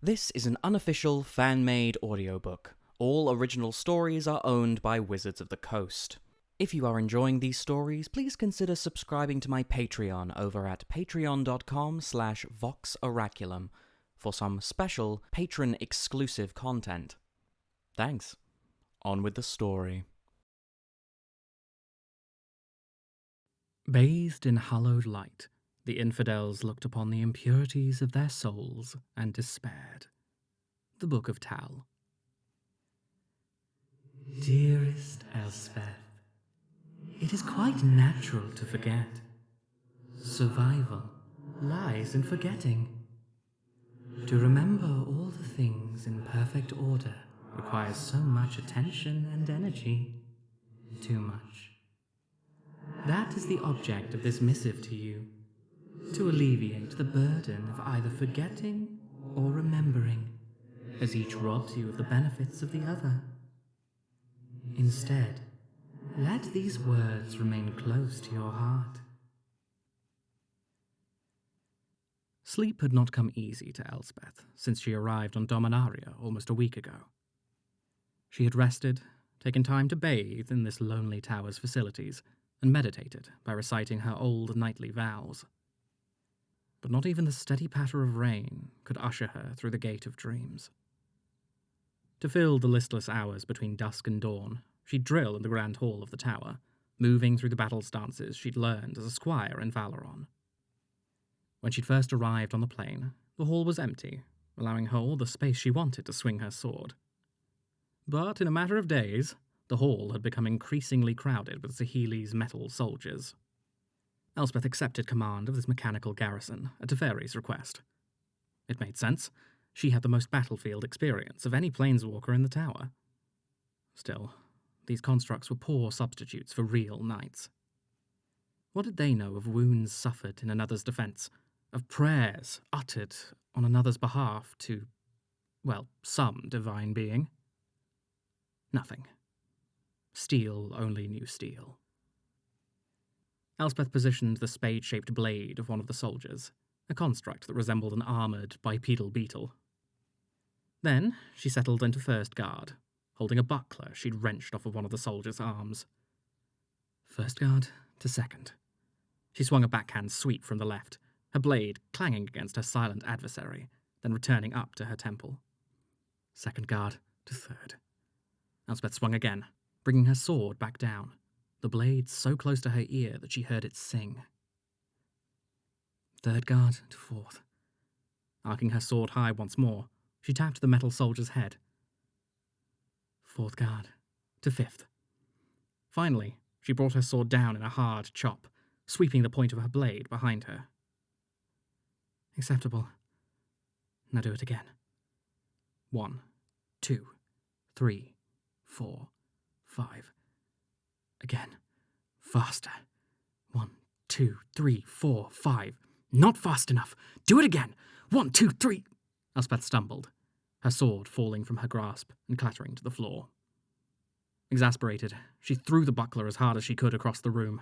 This is an unofficial, fan-made audiobook. All original stories are owned by Wizards of the Coast. If you are enjoying these stories, please consider subscribing to my Patreon over at patreon.com/voxoraculum for some special patron-exclusive content. Thanks. On with the story. Bathed in hallowed light, the infidels looked upon the impurities of their souls and despaired. The Book of Tal. Dearest Elspeth, it is quite natural to forget. Survival lies in forgetting. To remember all the things in perfect order requires so much attention and energy. Too much. That is the object of this missive to you, to alleviate the burden of either forgetting or remembering, as each robs you of the benefits of the other. Instead, let these words remain close to your heart. Sleep had not come easy to Elspeth since she arrived on Dominaria almost a week ago. She had rested, taken time to bathe in this lonely tower's facilities, and meditated by reciting her old nightly vows. But not even the steady patter of rain could usher her through the gate of dreams. To fill the listless hours between dusk and dawn, she'd drill in the grand hall of the tower, moving through the battle stances she'd learned as a squire in Valoron. When she'd first arrived on the plain, the hall was empty, allowing her all the space she wanted to swing her sword. But in a matter of days, the hall had become increasingly crowded with Saheeli's metal soldiers. Elspeth accepted command of this mechanical garrison at Teferi's request. It made sense. She had the most battlefield experience of any planeswalker in the tower. Still, these constructs were poor substitutes for real knights. What did they know of wounds suffered in another's defense, of prayers uttered on another's behalf to, well, some divine being? Nothing. Steel only knew steel. Elspeth positioned the spade-shaped blade of one of the soldiers, a construct that resembled an armoured bipedal beetle. Then she settled into first guard, holding a buckler she'd wrenched off of one of the soldier's arms. First guard to second. She swung a backhand sweep from the left, her blade clanging against her silent adversary, then returning up to her temple. Second guard to third. Elspeth swung again, bringing her sword back down, the blade so close to her ear that she heard it sing. Third guard to fourth. Arcing her sword high once more, she tapped the metal soldier's head. Fourth guard to fifth. Finally, she brought her sword down in a hard chop, sweeping the point of her blade behind her. Acceptable. Now do it again. 1, 2, 3, 4, 5. Again. Faster. 1, 2, 3, 4, 5. Not fast enough. Do it again. 1, 2, 3. Elspeth stumbled, her sword falling from her grasp and clattering to the floor. Exasperated, she threw the buckler as hard as she could across the room.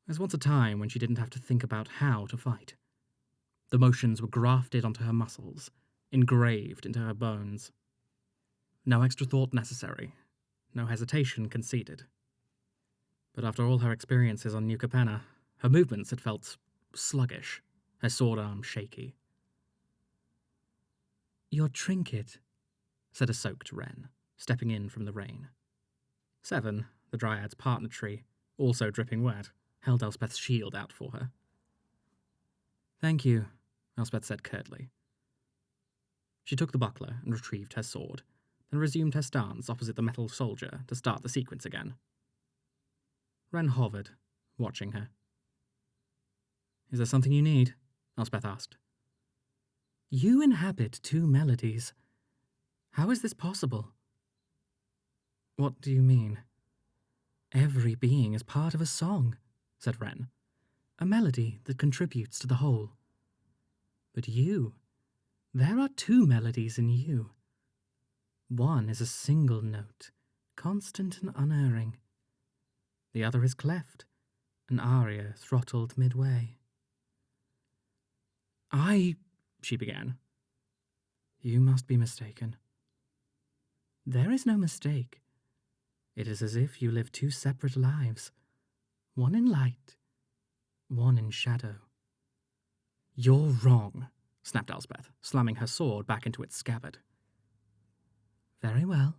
There was once a time when she didn't have to think about how to fight. The motions were grafted onto her muscles, engraved into her bones. No extra thought necessary, no hesitation conceded. But after all her experiences on New Capenna, her movements had felt sluggish, her sword arm shaky. Your trinket, said a soaked wren, stepping in from the rain. Seven, the dryad's partner tree, also dripping wet, held Elspeth's shield out for her. Thank you, Elspeth said curtly. She took the buckler and retrieved her sword, then resumed her stance opposite the metal soldier to start the sequence again. Wren hovered, watching her. Is there something you need? Elspeth asked. You inhabit two melodies. How is this possible? What do you mean? Every being is part of a song, said Wren. A melody that contributes to the whole. But you, there are two melodies in you. One is a single note, constant and unerring. The other is cleft, an aria throttled midway. She began. You must be mistaken. There is no mistake. It is as if you live two separate lives, one in light, one in shadow. You're wrong, snapped Elspeth, slamming her sword back into its scabbard. Very well,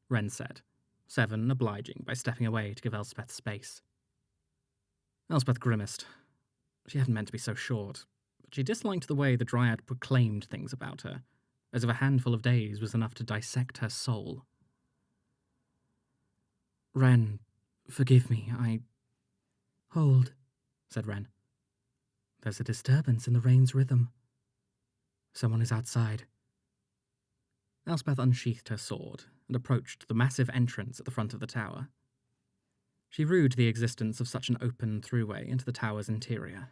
Wren said, Seven obliging by stepping away to give Elspeth space. Elspeth grimaced. She hadn't meant to be so short, but she disliked the way the Dryad proclaimed things about her, as if a handful of days was enough to dissect her soul. Wren, forgive me, Hold, said Wren. There's a disturbance in the rain's rhythm. Someone is outside. Elspeth unsheathed her sword and approached the massive entrance at the front of the tower. She rued the existence of such an open throughway into the tower's interior.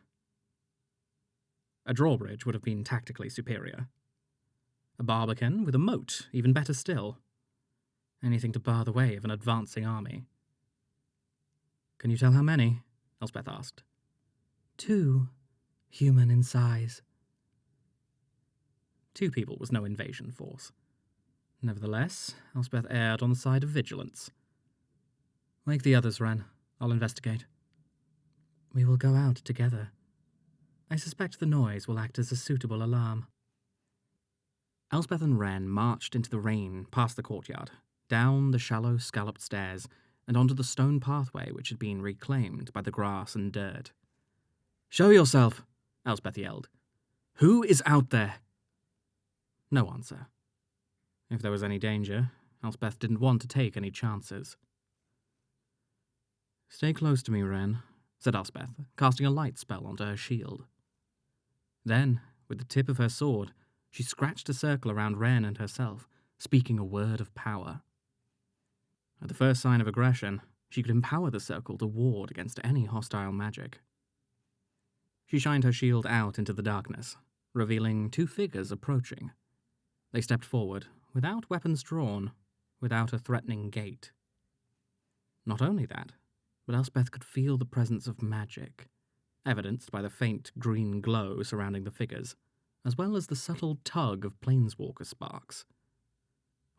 A drawbridge would have been tactically superior. A barbican with a moat, even better still. Anything to bar the way of an advancing army. Can you tell how many? Elspeth asked. 2, human in size. 2 people was no invasion force. Nevertheless, Elspeth erred on the side of vigilance. Wake the others, Wren. I'll investigate. We will go out together. I suspect the noise will act as a suitable alarm. Elspeth and Wren marched into the rain past the courtyard, down the shallow scalloped stairs, and onto the stone pathway which had been reclaimed by the grass and dirt. Show yourself, Elspeth yelled. Who is out there? No answer. If there was any danger, Elspeth didn't want to take any chances. Stay close to me, Wren, said Elspeth, casting a light spell onto her shield. Then, with the tip of her sword, she scratched a circle around Wren and herself, speaking a word of power. At the first sign of aggression, she could empower the circle to ward against any hostile magic. She shined her shield out into the darkness, revealing 2 figures approaching. They stepped forward, without weapons drawn, without a threatening gait. Not only that, but Elspeth could feel the presence of magic, evidenced by the faint green glow surrounding the figures, as well as the subtle tug of planeswalker sparks.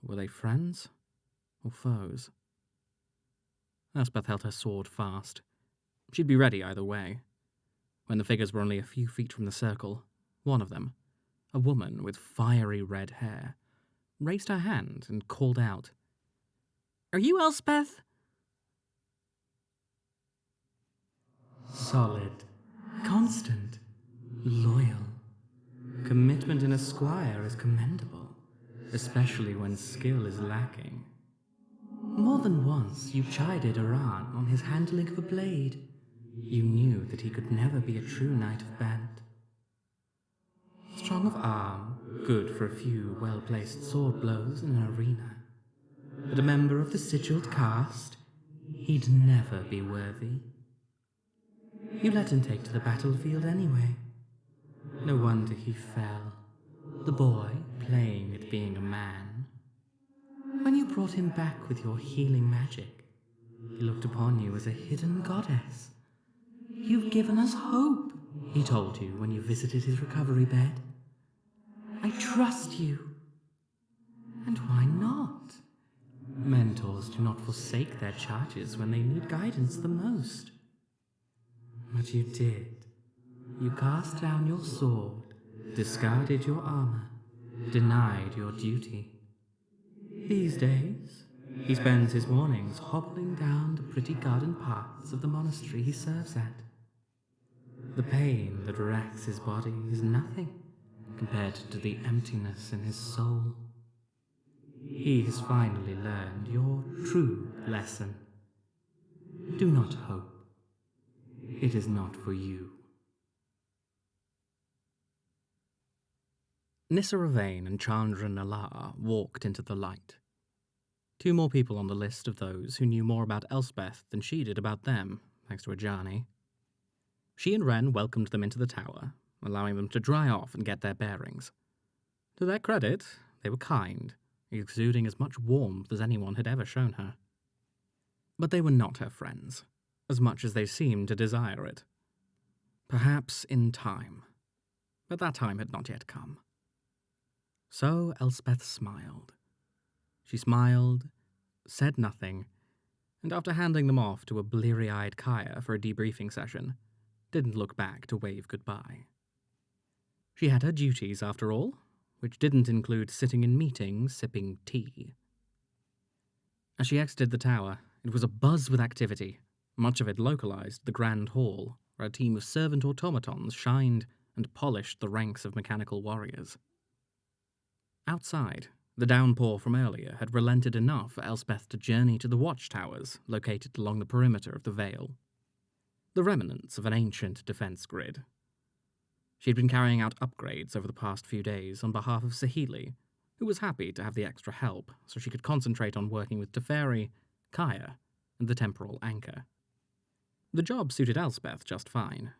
Were they friends or foes? Elspeth held her sword fast. She'd be ready either way. When the figures were only a few feet from the circle, one of them, a woman with fiery red hair, raised her hand and called out, Are you Elspeth? Solid, constant, loyal. Commitment in a squire is commendable, especially when skill is lacking. More than once you chided Iran on his handling of a blade. You knew that he could never be a true knight of band. Strong of arm, good for a few well-placed sword blows in an arena. But a member of the sigilled caste, he'd never be worthy. You let him take to the battlefield anyway. No wonder he fell. The boy playing at being a man. When you brought him back with your healing magic, he looked upon you as a hidden goddess. You've given us hope, he told you when you visited his recovery bed. I trust you. And why not? Mentors do not forsake their charges when they need guidance the most. But you did. You cast down your sword, discarded your armor, denied your duty. These days, he spends his mornings hobbling down the pretty garden paths of the monastery he serves at. The pain that racks his body is nothing compared to the emptiness in his soul. He has finally learned your true lesson. Do not hope. It is not for you. Nissa Ravain and Chandra Nalar walked into the light. 2 more people on the list of those who knew more about Elspeth than she did about them, thanks to Ajani. She and Wren welcomed them into the tower, allowing them to dry off and get their bearings. To their credit, they were kind, exuding as much warmth as anyone had ever shown her. But they were not her friends, as much as they seemed to desire it. Perhaps in time. But that time had not yet come. So Elspeth smiled. She smiled, said nothing, and after handing them off to a bleary-eyed Kaya for a debriefing session, didn't look back to wave goodbye. She had her duties, after all, which didn't include sitting in meetings sipping tea. As she exited the tower, it was abuzz with activity, much of it localized the Grand Hall, where a team of servant automatons shined and polished the ranks of mechanical warriors. Outside, the downpour from earlier had relented enough for Elspeth to journey to the watchtowers located along the perimeter of the Vale, the remnants of an ancient defense grid. She'd been carrying out upgrades over the past few days on behalf of Saheeli, who was happy to have the extra help so she could concentrate on working with Teferi, Kaya, and the temporal anchor. The job suited Elspeth just fine.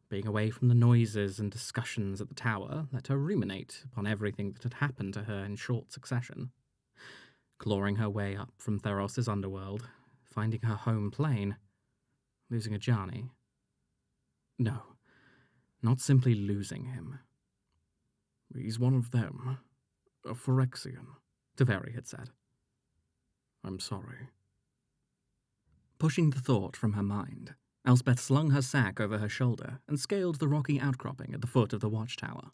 Being away from the noises and discussions at the tower let her ruminate upon everything that had happened to her in short succession. Clawing her way up from Theros' underworld, finding her home plane, losing Ajani. No, not simply losing him. "He's one of them, a Phyrexian," Teferi had said. "I'm sorry." Pushing the thought from her mind, Elspeth slung her sack over her shoulder and scaled the rocky outcropping at the foot of the watchtower.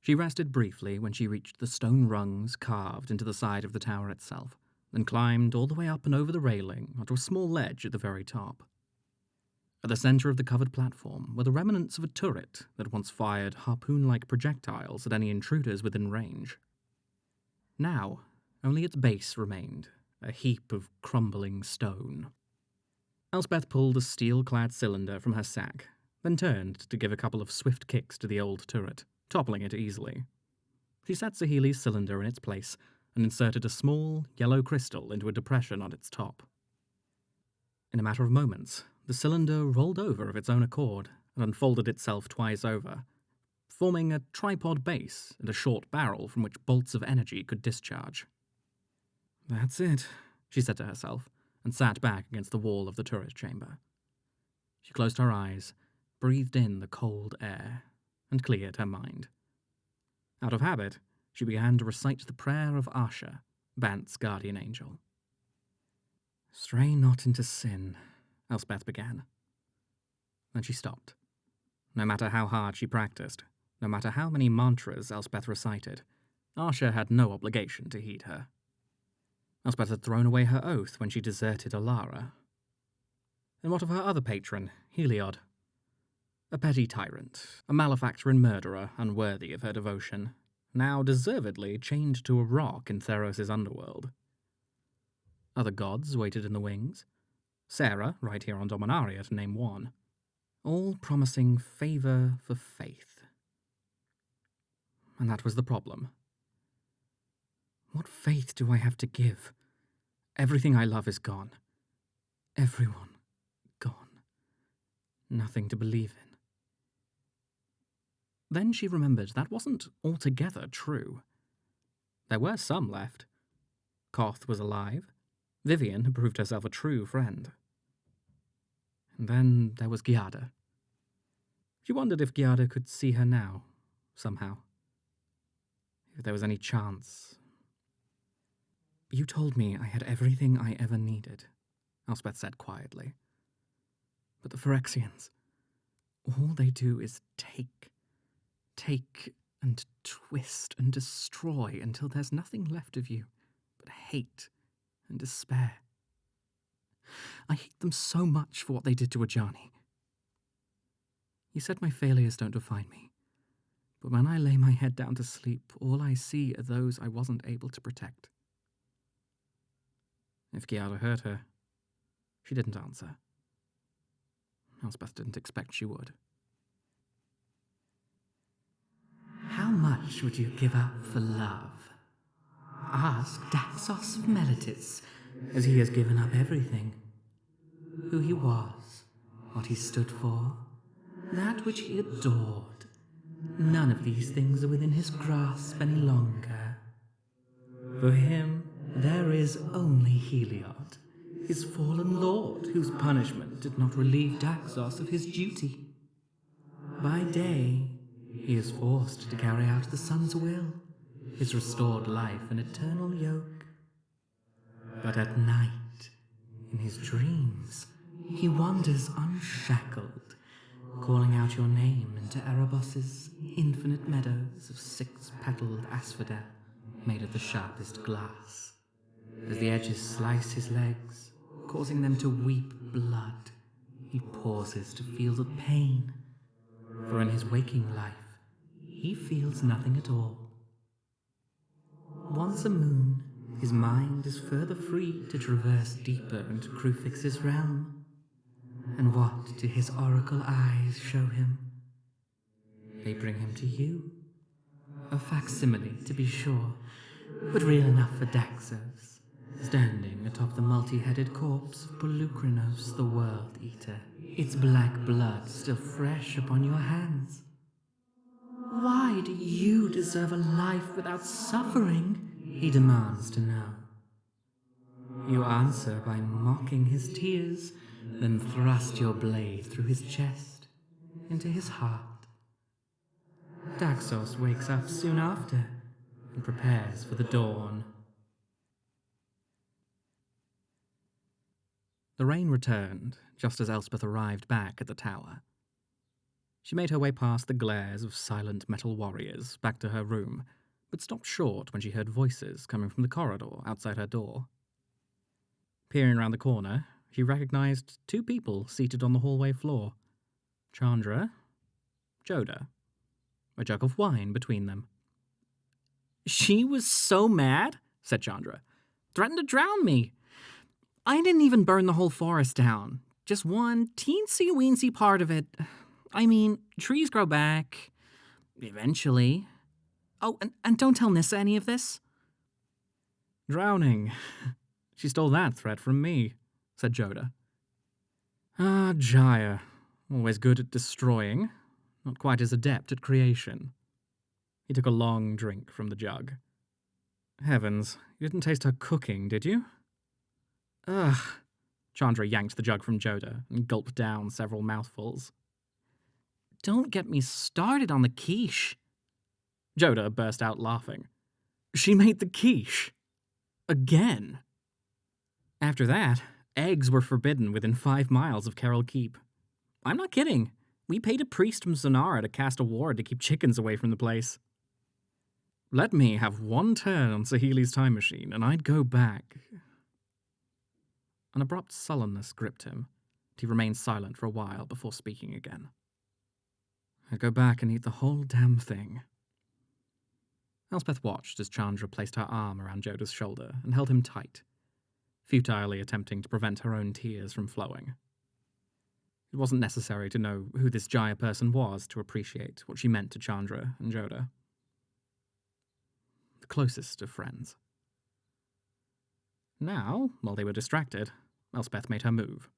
She rested briefly when she reached the stone rungs carved into the side of the tower itself, then climbed all the way up and over the railing onto a small ledge at the very top. At the center of the covered platform were the remnants of a turret that once fired harpoon-like projectiles at any intruders within range. Now, only its base remained, a heap of crumbling stone. Elspeth pulled a steel-clad cylinder from her sack, then turned to give a couple of swift kicks to the old turret, toppling it easily. She set Saheeli's cylinder in its place and inserted a small, yellow crystal into a depression on its top. In a matter of moments, the cylinder rolled over of its own accord and unfolded itself twice over, forming a tripod base and a short barrel from which bolts of energy could discharge. "That's it," she said to herself, and sat back against the wall of the turret chamber. She closed her eyes, breathed in the cold air, and cleared her mind. Out of habit, she began to recite the prayer of Asha, Bant's guardian angel. "Stray not into sin," Elspeth began. Then she stopped. No matter how hard she practiced, no matter how many mantras Elspeth recited, Asha had no obligation to heed her. Elspeth had thrown away her oath when she deserted Alara. And what of her other patron, Heliod? A petty tyrant, a malefactor and murderer unworthy of her devotion, now deservedly chained to a rock in Theros' underworld. Other gods waited in the wings. Sarah, right here on Dominaria to name one. All promising favor for faith. And that was the problem. What faith do I have to give? Everything I love is gone. Everyone gone. Nothing to believe in. Then she remembered that wasn't altogether true. There were some left. Koth was alive. Vivian had proved herself a true friend. And then there was Giada. She wondered if Giada could see her now, somehow. If there was any chance. "You told me I had everything I ever needed," Elspeth said quietly. "But the Phyrexians, all they do is take and twist and destroy until there's nothing left of you but hate and despair. I hate them so much for what they did to Ajani. You said my failures don't define me, but when I lay my head down to sleep, all I see are those I wasn't able to protect." If Giada heard her, she didn't answer. Elspeth didn't expect she would. "How much would you give up for love? Ask Daxos of Melitis, as he has given up everything. Who he was, what he stood for, that which he adored. None of these things are within his grasp any longer. For him, there is only Heliod, his fallen lord, whose punishment did not relieve Daxos of his duty. By day, he is forced to carry out the sun's will, his restored life an eternal yoke. But at night, in his dreams, he wanders unshackled, calling out your name into Erebos's infinite meadows of six-petaled asphodel made of the sharpest glass. As the edges slice his legs, causing them to weep blood, he pauses to feel the pain, for in his waking life, he feels nothing at all. Once a moon, his mind is further free to traverse deeper into Crufix's realm. And what do his oracle eyes show him? They bring him to you. A facsimile, to be sure, but real enough for Daxos, standing atop the multi-headed corpse of Polucrinos, the World Eater, its black blood still fresh upon your hands. Why do you deserve a life without suffering? He demands to know. You answer by mocking his tears, then thrust your blade through his chest, into his heart. Daxos wakes up soon after, and prepares for the dawn. The rain returned, just as Elspeth arrived back at the tower. She made her way past the glares of silent metal warriors back to her room, but stopped short when she heard voices coming from the corridor outside her door. Peering around the corner, she recognized two people seated on the hallway floor. Chandra, Joda, a jug of wine between them. "She was so mad," said Chandra. "Threatened to drown me. I didn't even burn the whole forest down. Just one teensy-weensy part of it. I mean, trees grow back. Eventually. Oh, and don't tell Nissa any of this." "Drowning. She stole that threat from me," said Joda. "Ah, Jaya. Always good at destroying, not quite as adept at creation." He took a long drink from the jug. "Heavens, you didn't taste her cooking, did you?" "Ugh." Chandra yanked the jug from Joda and gulped down several mouthfuls. "Don't get me started on the quiche." Joda burst out laughing. "She made the quiche. Again." After that, eggs were forbidden within 5 miles of Carol Keep. I'm not kidding. We paid a priest from Sonara to cast a ward to keep chickens away from the place. Let me have one turn on Sahili's time machine, and I'd go back. An abrupt sullenness gripped him, but he remained silent for a while before speaking again. I'd go back and eat the whole damn thing. Elspeth watched as Chandra placed her arm around Joda's shoulder and held him tight, futilely attempting to prevent her own tears from flowing. It wasn't necessary to know who this Jaya person was to appreciate what she meant to Chandra and Joda. The closest of friends. Now, while they were distracted, Elspeth made her move.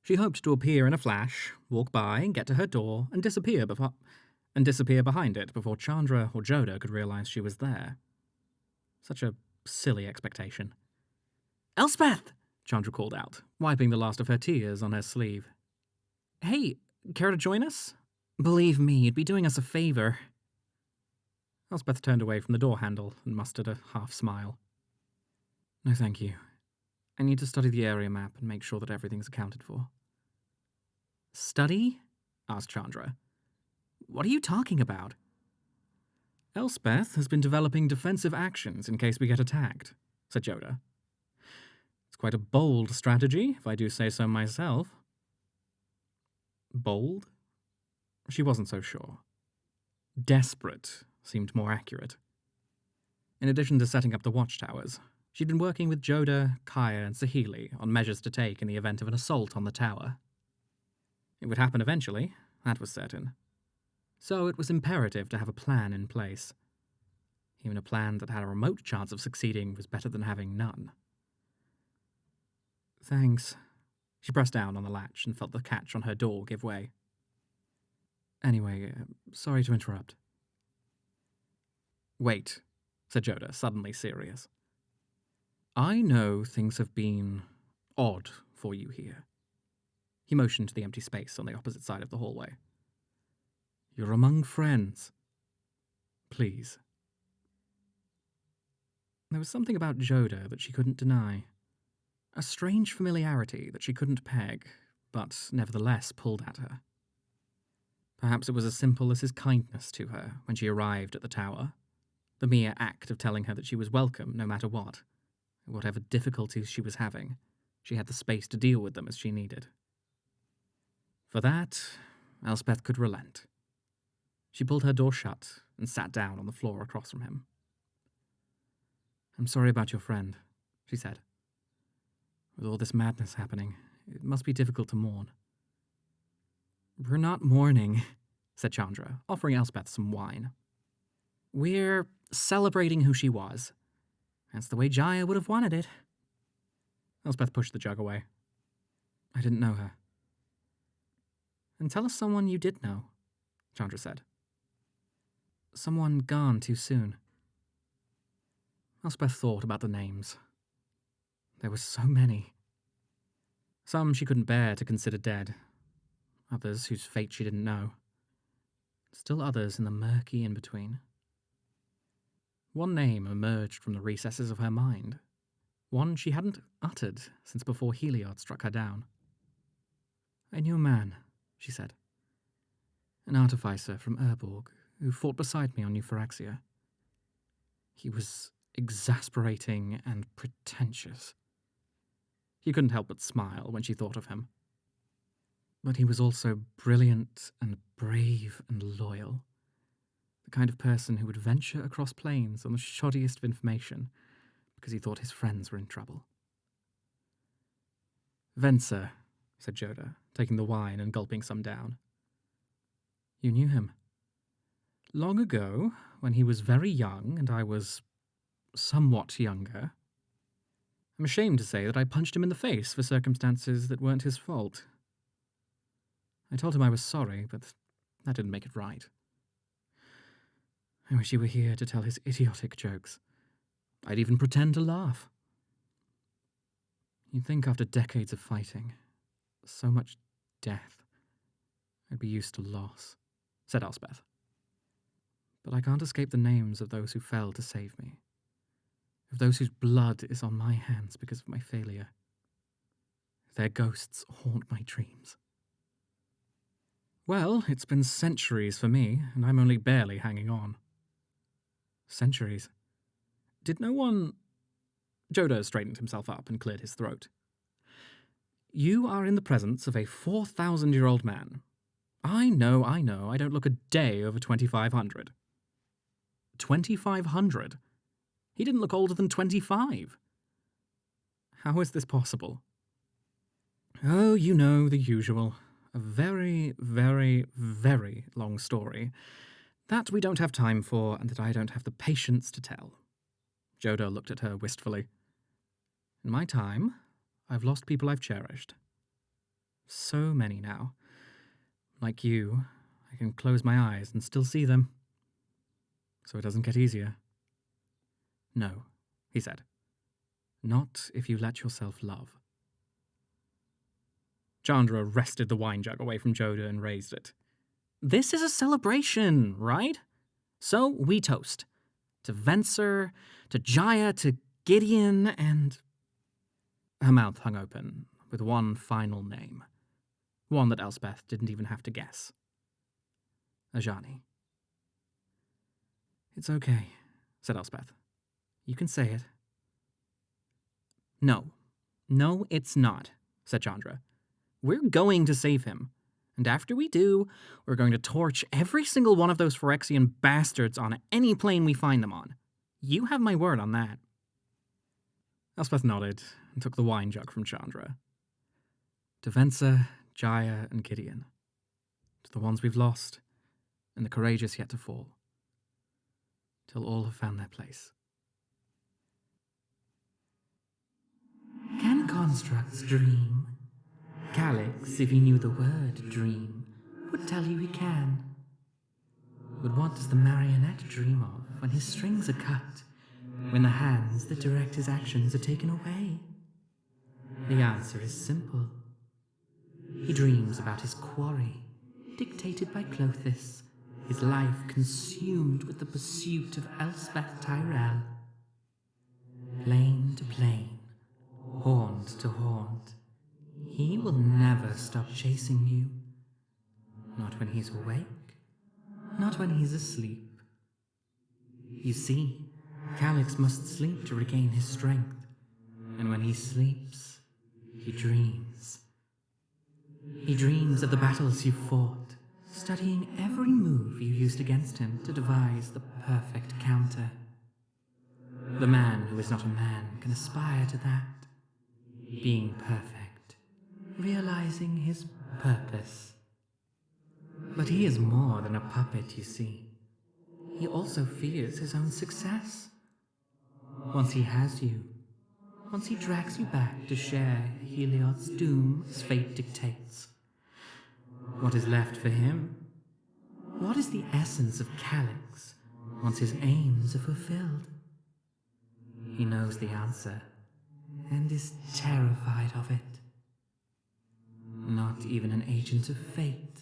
She hoped to appear in a flash, walk by, get to her door, and disappear behind it before Chandra or Joda could realize she was there. Such a silly expectation. "Elspeth!" Chandra called out, wiping the last of her tears on her sleeve. "Hey, care to join us? Believe me, you'd be doing us a favor." Elspeth turned away from the door handle and mustered a half-smile. "No, thank you. I need to study the area map and make sure that everything's accounted for." "Study?" asked Chandra. "What are you talking about?" "Elspeth has been developing defensive actions in case we get attacked," said Joda. "It's quite a bold strategy, if I do say so myself." Bold? She wasn't so sure. Desperate seemed more accurate. In addition to setting up the watchtowers, she'd been working with Joda, Kaya, and Sahili on measures to take in the event of an assault on the tower. It would happen eventually, that was certain. So it was imperative to have a plan in place. Even a plan that had a remote chance of succeeding was better than having none. "Thanks." She pressed down on the latch and felt the catch on her door give way. "Anyway, sorry to interrupt." "Wait," said Joda, suddenly serious. "I know things have been odd for you here." He motioned to the empty space on the opposite side of the hallway. "You're among friends. Please, There was something about Joda that she couldn't deny. A strange familiarity that she couldn't peg, but nevertheless pulled at her. Perhaps it was as simple as his kindness to her when she arrived at the tower, the mere act of telling her that she was welcome no matter what. Whatever difficulties she was having, she had the space to deal with them as she needed. For that, Elspeth could relent. She pulled her door shut and sat down on the floor across from him. "I'm sorry about your friend," she said. "With all this madness happening, it must be difficult to mourn." "We're not mourning," said Chandra, offering Elspeth some wine. "We're celebrating who she was. That's the way Jaya would have wanted it." Elspeth pushed the jug away. "I didn't know her." "And tell us someone you did know," Chandra said. "Someone gone too soon." Elspeth thought about the names. There were so many. Some she couldn't bear to consider dead, others whose fate she didn't know, still others in the murky in-between. One name emerged from the recesses of her mind, one she hadn't uttered since before Heliod struck her down. "I knew a man," she said. "An artificer from Urborg who fought beside me on New Phyrexia. He was exasperating and pretentious." She couldn't help but smile when she thought of him. But he was also brilliant and brave and loyal. The kind of person who would venture across plains on the shoddiest of information because he thought his friends were in trouble. "Venser," said Joda, taking the wine and gulping some down. "You knew him?" "Long ago, when he was very young and I was somewhat younger. I'm ashamed to say that I punched him in the face for circumstances that weren't his fault. I told him I was sorry, but that didn't make it right. I wish he were here to tell his idiotic jokes. I'd even pretend to laugh. You'd think after decades of fighting, so much death, I'd be used to loss," said Elspeth. "But I can't escape the names of those who fell to save me, of those whose blood is on my hands because of my failure. Their ghosts haunt my dreams." "Well, it's been centuries for me, and I'm only barely hanging on." "Centuries? Did no one—" Joda straightened himself up and cleared his throat. "You are in the presence of a 4,000-year-old man. I know, I don't look a day over 2,500. 2,500? He didn't look older than 25. How is this possible?" "Oh, you know, the usual. A very, very, very long story that we don't have time for and that I don't have the patience to tell." Joda looked at her wistfully. "In my time, I've lost people I've cherished. So many now. Like you, I can close my eyes and still see them. So it doesn't get easier." "No," he said. "Not if you let yourself love." Chandra wrested the wine jug away from Joda and raised it. "This is a celebration, right? So we toast. To Venser, to Jaya, to Gideon, and—" Her mouth hung open with one final name. One that Elspeth didn't even have to guess. Ajani. "It's okay," said Elspeth. "You can say it." No, it's not," said Chandra. "We're going to save him. And after we do, we're going to torch every single one of those Phyrexian bastards on any plane we find them on. You have my word on that." Elspeth nodded and took the wine jug from Chandra. "To Venser, Jaya, and Gideon. To the ones we've lost, and the courageous yet to fall. Till all have found their place." "Can constructs dream? Calyx, if he knew the word dream, would tell you he can. But what does the marionette dream of when his strings are cut, when the hands that direct his actions are taken away? The answer is simple. He dreams about his quarry, dictated by Clothis, his life consumed with the pursuit of Elspeth Tyrell. Plane to plane, haunt to haunt. He will never stop chasing you. Not when he's awake, not when he's asleep. You see, Calyx must sleep to regain his strength, and when he sleeps, he dreams. He dreams of the battles you fought, studying every move you used against him to devise the perfect counter. The man who is not a man can aspire to that, being perfect, realizing his purpose. But he is more than a puppet, you see. He also fears his own success. Once he has you, once he drags you back to share Heliod's doom as fate dictates, what is left for him? What is the essence of Calyx once his aims are fulfilled? He knows the answer, and is terrified of it. Not even an agent of fate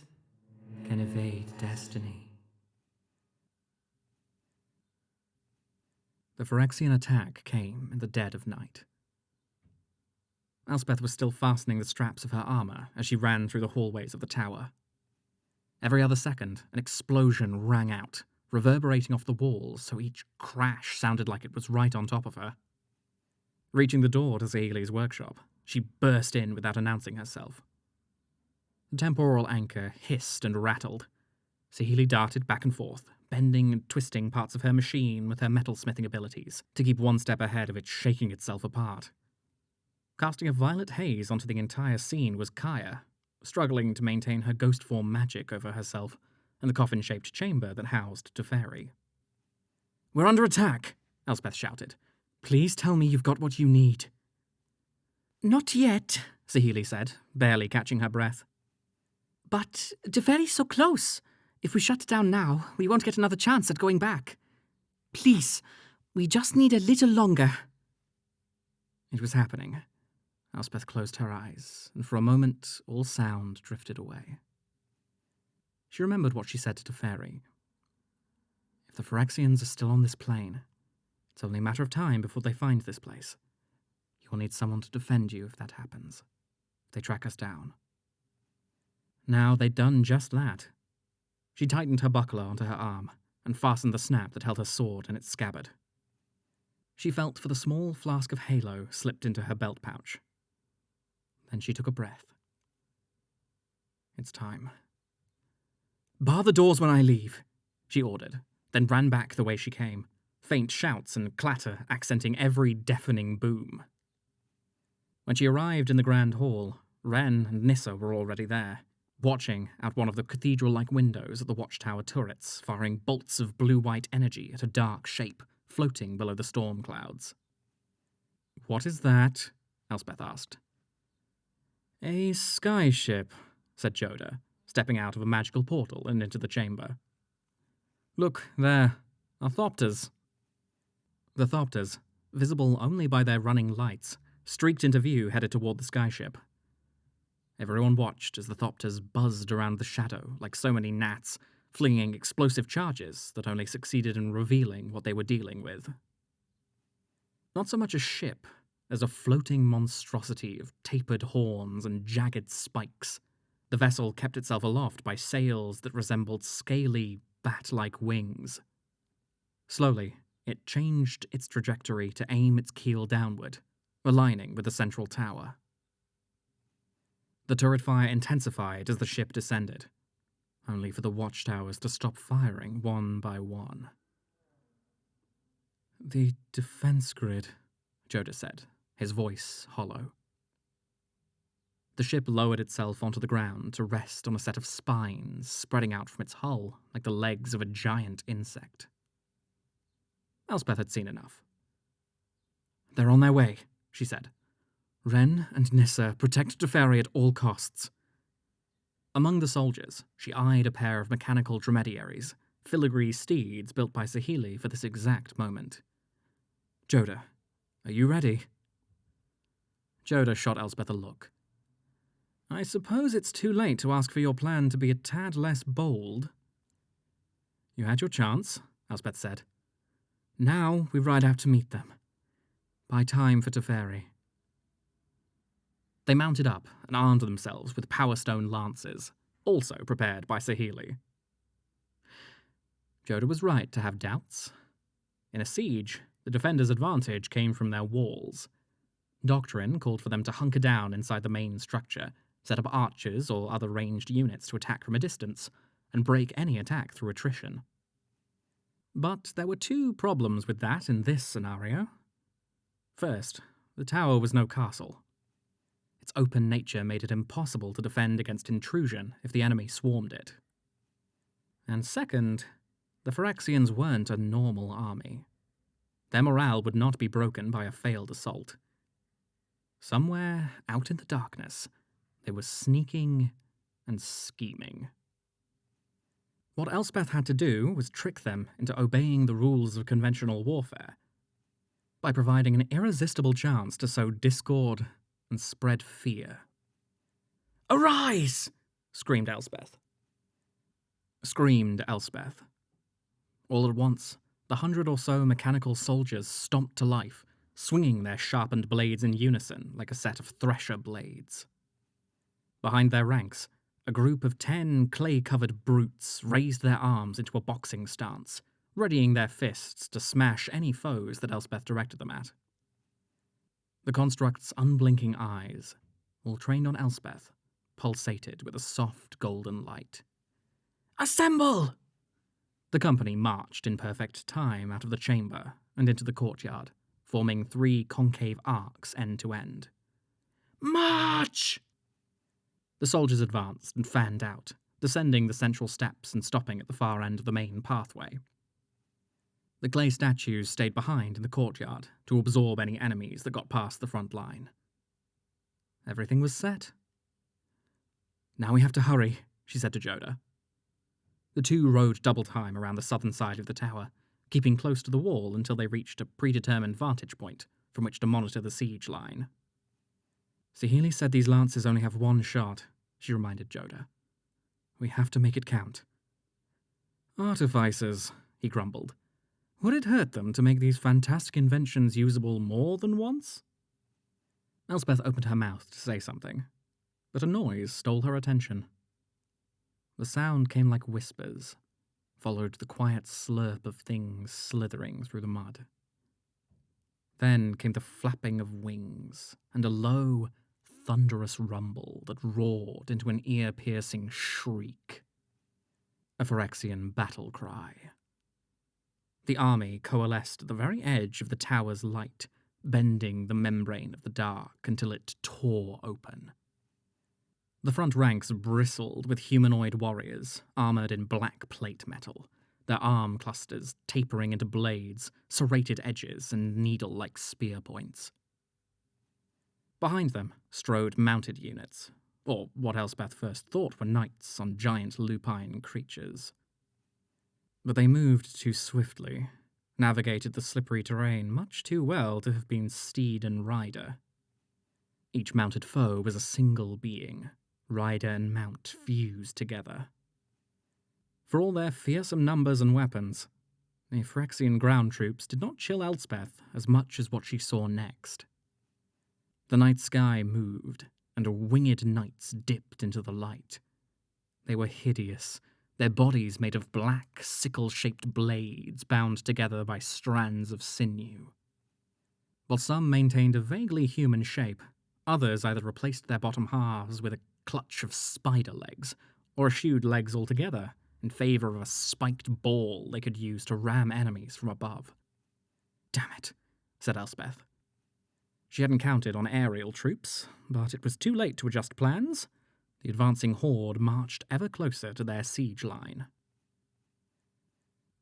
can evade destiny. The Phyrexian attack came in the dead of night. Elspeth was still fastening the straps of her armor as she ran through the hallways of the tower. Every other second, an explosion rang out, reverberating off the walls so each crash sounded like it was right on top of her. Reaching the door to Sahile's workshop, she burst in without announcing herself. The temporal anchor hissed and rattled. Sahile darted back and forth, bending and twisting parts of her machine with her metal-smithing abilities to keep one step ahead of it shaking itself apart. Casting a violet haze onto the entire scene was Kaya, struggling to maintain her ghost form magic over herself and the coffin-shaped chamber that housed Teferi. "We're under attack," Elspeth shouted. "Please tell me you've got what you need." "Not yet," Sahile said, barely catching her breath. "But Teferi's so close. If we shut down now, we won't get another chance at going back. Please, we just need a little longer." It was happening. Elspeth closed her eyes, and for a moment all sound drifted away. She remembered what she said to Teferi. If the Phyrexians are still on this plane, it's only a matter of time before they find this place. You will need someone to defend you if that happens. If they track us down. Now they'd done just that. She tightened her buckler onto her arm and fastened the snap that held her sword in its scabbard. She felt for the small flask of halo slipped into her belt pouch. Then she took a breath. It's time. "Bar the doors when I leave," she ordered, then ran back the way she came, faint shouts and clatter accenting every deafening boom. When she arrived in the grand hall, Ren and Nissa were already there, watching out one of the cathedral-like windows at the watchtower turrets, firing bolts of blue-white energy at a dark shape floating below the storm clouds. "What is that?" Elspeth asked. "A skyship," said Joda, stepping out of a magical portal and into the chamber. "Look, there, are Thopters." The Thopters, visible only by their running lights, streaked into view headed toward the skyship. Everyone watched as the Thopters buzzed around the shadow like so many gnats, flinging explosive charges that only succeeded in revealing what they were dealing with. Not so much a ship as a floating monstrosity of tapered horns and jagged spikes. The vessel kept itself aloft by sails that resembled scaly, bat-like wings. Slowly, it changed its trajectory to aim its keel downward, aligning with the central tower. The turret fire intensified as the ship descended, only for the watchtowers to stop firing one by one. "The defense grid," Joda said, his voice hollow. The ship lowered itself onto the ground to rest on a set of spines spreading out from its hull like the legs of a giant insect. Elspeth had seen enough. "They're on their way," she said. "Ren and Nissa protect Teferi at all costs." Among the soldiers, she eyed a pair of mechanical dromedaries, filigree steeds built by Sahile for this exact moment. "Joda, are you ready?" Joda shot Elspeth a look. "I suppose it's too late to ask for your plan to be a tad less bold." "You had your chance," Elspeth said. "Now we ride out to meet them. By time for Teferi. They mounted up and armed themselves with power stone lances, also prepared by Saheeli. Joda was right to have doubts. In a siege, the defenders' advantage came from their walls. Doctrine called for them to hunker down inside the main structure, set up archers or other ranged units to attack from a distance, and break any attack through attrition. But there were two problems with that in this scenario. First, the tower was no castle. Its open nature made it impossible to defend against intrusion if the enemy swarmed it. And second, the Phyrexians weren't a normal army. Their morale would not be broken by a failed assault. Somewhere out in the darkness, they were sneaking and scheming. What Elspeth had to do was trick them into obeying the rules of conventional warfare by providing an irresistible chance to sow discord and spread fear. "Arise!" screamed Elspeth. All at once, the 100 or so mechanical soldiers stomped to life, swinging their sharpened blades in unison like a set of thresher blades. Behind their ranks, a group of 10 clay-covered brutes raised their arms into a boxing stance, readying their fists to smash any foes that Elspeth directed them at. The construct's unblinking eyes, all trained on Elspeth, pulsated with a soft golden light. "Assemble!" The company marched in perfect time out of the chamber and into the courtyard, forming 3 concave arcs end to end. "March!" The soldiers advanced and fanned out, descending the central steps and stopping at the far end of the main pathway. The clay statues stayed behind in the courtyard to absorb any enemies that got past the front line. Everything was set. "Now we have to hurry," she said to Joda. The two rode double time around the southern side of the tower, keeping close to the wall until they reached a predetermined vantage point from which to monitor the siege line. "Saheeli said these lances only have 1 shot," she reminded Joda. "We have to make it count." "Artificers," he grumbled. "Would it hurt them to make these fantastic inventions usable more than once?" Elspeth opened her mouth to say something, but a noise stole her attention. The sound came like whispers, followed the quiet slurp of things slithering through the mud. Then came the flapping of wings, and a low, thunderous rumble that roared into an ear-piercing shriek. A Phyrexian battle cry. The army coalesced at the very edge of the tower's light, bending the membrane of the dark until it tore open. The front ranks bristled with humanoid warriors, armoured in black plate metal, their arm clusters tapering into blades, serrated edges, and needle-like spear points. Behind them strode mounted units, or what Elspeth first thought were knights on giant lupine creatures. But they moved too swiftly, navigated the slippery terrain much too well to have been steed and rider. Each mounted foe was a single being, rider and mount fused together. For all their fearsome numbers and weapons, the Phyrexian ground troops did not chill Elspeth as much as what she saw next. The night sky moved, and winged knights dipped into the light. They were hideous, their bodies made of black, sickle-shaped blades bound together by strands of sinew. While some maintained a vaguely human shape, others either replaced their bottom halves with a clutch of spider legs, or eschewed legs altogether in favour of a spiked ball they could use to ram enemies from above. "Damn it," said Elspeth. She hadn't counted on aerial troops, but it was too late to adjust plans. The advancing horde marched ever closer to their siege line.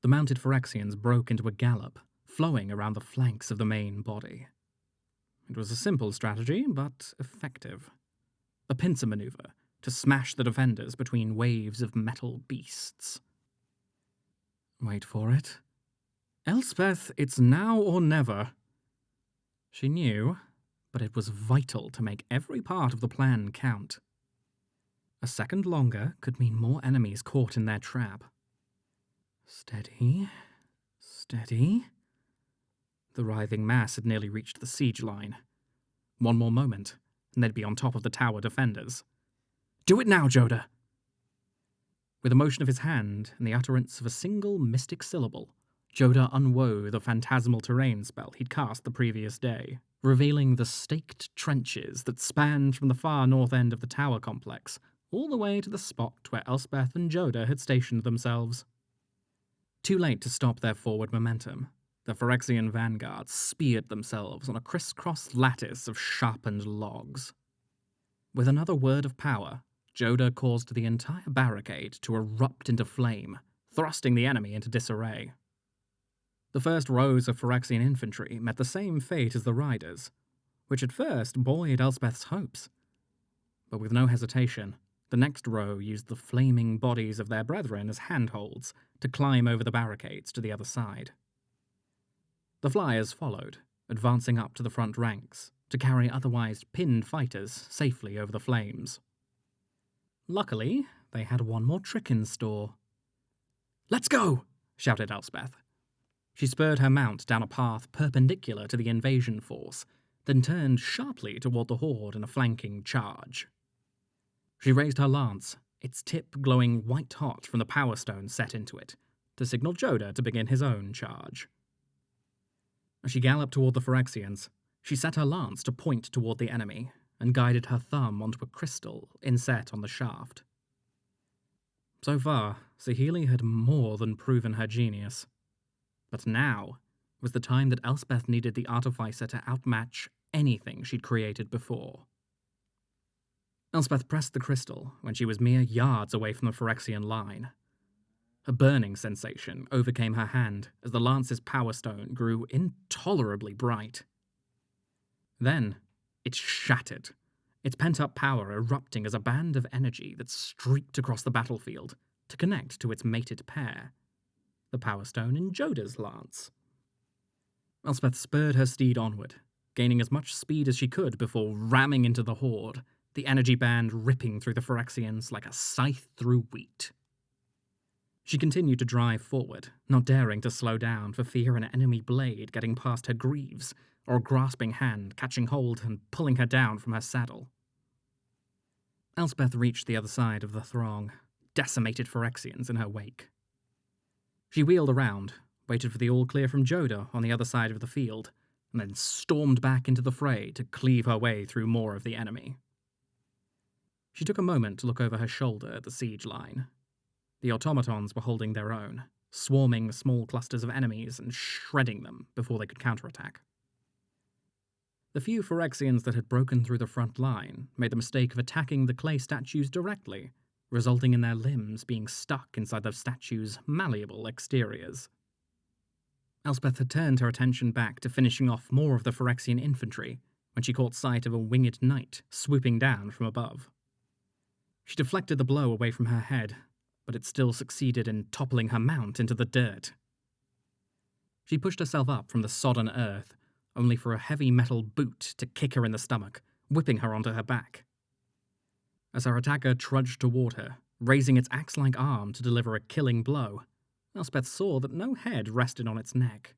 The mounted Phyrexians broke into a gallop, flowing around the flanks of the main body. It was a simple strategy, but effective. A pincer maneuver to smash the defenders between waves of metal beasts. Wait for it. "Elspeth, it's now or never." She knew, but it was vital to make every part of the plan count. A second longer could mean more enemies caught in their trap. Steady, steady. The writhing mass had nearly reached the siege line. One more moment, and they'd be on top of the tower defenders. "Do it now, Joda!" With a motion of his hand and the utterance of a single mystic syllable, Joda unwove the phantasmal terrain spell he'd cast the previous day, revealing the staked trenches that spanned from the far north end of the tower complex all the way to the spot where Elspeth and Joda had stationed themselves. Too late to stop their forward momentum, the Phyrexian vanguards speared themselves on a crisscross lattice of sharpened logs. With another word of power, Joda caused the entire barricade to erupt into flame, thrusting the enemy into disarray. The first rows of Phyrexian infantry met the same fate as the riders, which at first buoyed Elspeth's hopes. But with no hesitation, the next row used the flaming bodies of their brethren as handholds to climb over the barricades to the other side. The flyers followed, advancing up to the front ranks to carry otherwise pinned fighters safely over the flames. Luckily, they had one more trick in store. "Let's go!" shouted Elspeth. She spurred her mount down a path perpendicular to the invasion force, then turned sharply toward the horde in a flanking charge. She raised her lance, its tip glowing white-hot from the power stone set into it, to signal Joda to begin his own charge. As she galloped toward the Phyrexians, she set her lance to point toward the enemy and guided her thumb onto a crystal inset on the shaft. So far, Saheeli had more than proven her genius. But now was the time that Elspeth needed the artificer to outmatch anything she'd created before. Elspeth pressed the crystal when she was mere yards away from the Phyrexian line. A burning sensation overcame her hand as the lance's power stone grew intolerably bright. Then it shattered, its pent-up power erupting as a band of energy that streaked across the battlefield to connect to its mated pair, the power stone in Joda's lance. Elspeth spurred her steed onward, gaining as much speed as she could before ramming into the horde, the energy band ripping through the Phyrexians like a scythe through wheat. She continued to drive forward, not daring to slow down for fear an enemy blade getting past her greaves, or a grasping hand catching hold and pulling her down from her saddle. Elspeth reached the other side of the throng, decimated Phyrexians in her wake. She wheeled around, waited for the all-clear from Joda on the other side of the field, and then stormed back into the fray to cleave her way through more of the enemy. She took a moment to look over her shoulder at the siege line. The automatons were holding their own, swarming small clusters of enemies and shredding them before they could counterattack. The few Phyrexians that had broken through the front line made the mistake of attacking the clay statues directly, resulting in their limbs being stuck inside the statues' malleable exteriors. Elspeth had turned her attention back to finishing off more of the Phyrexian infantry when she caught sight of a winged knight swooping down from above. She deflected the blow away from her head, but it still succeeded in toppling her mount into the dirt. She pushed herself up from the sodden earth, only for a heavy metal boot to kick her in the stomach, whipping her onto her back. As her attacker trudged toward her, raising its axe-like arm to deliver a killing blow, Elspeth saw that no head rested on its neck.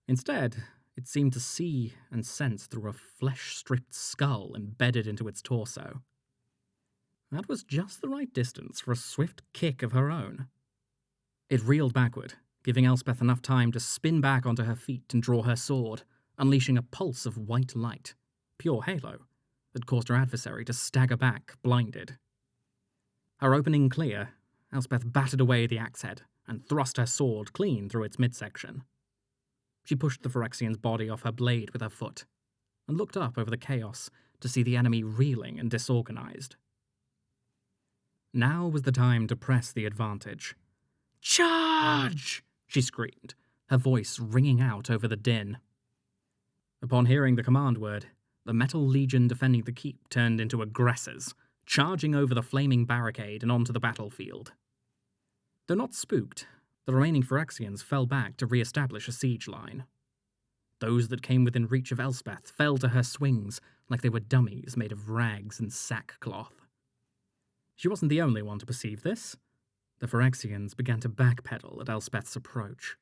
Instead, it seemed to see and sense through a flesh-stripped skull embedded into its torso. That was just the right distance for a swift kick of her own. It reeled backward, giving Elspeth enough time to spin back onto her feet and draw her sword, unleashing a pulse of white light, pure halo, that caused her adversary to stagger back, blinded. Her opening clear, Elspeth battered away the axe head and thrust her sword clean through its midsection. She pushed the Phyrexian's body off her blade with her foot, and looked up over the chaos to see the enemy reeling and disorganized. Now was the time to press the advantage. "Charge!" she screamed, her voice ringing out over the din. Upon hearing the command word, the Metal Legion defending the keep turned into aggressors, charging over the flaming barricade and onto the battlefield. Though not spooked, the remaining Phyrexians fell back to re-establish a siege line. Those that came within reach of Elspeth fell to her swings like they were dummies made of rags and sackcloth. She wasn't the only one to perceive this. The Phyrexians began to backpedal at Elspeth's approach.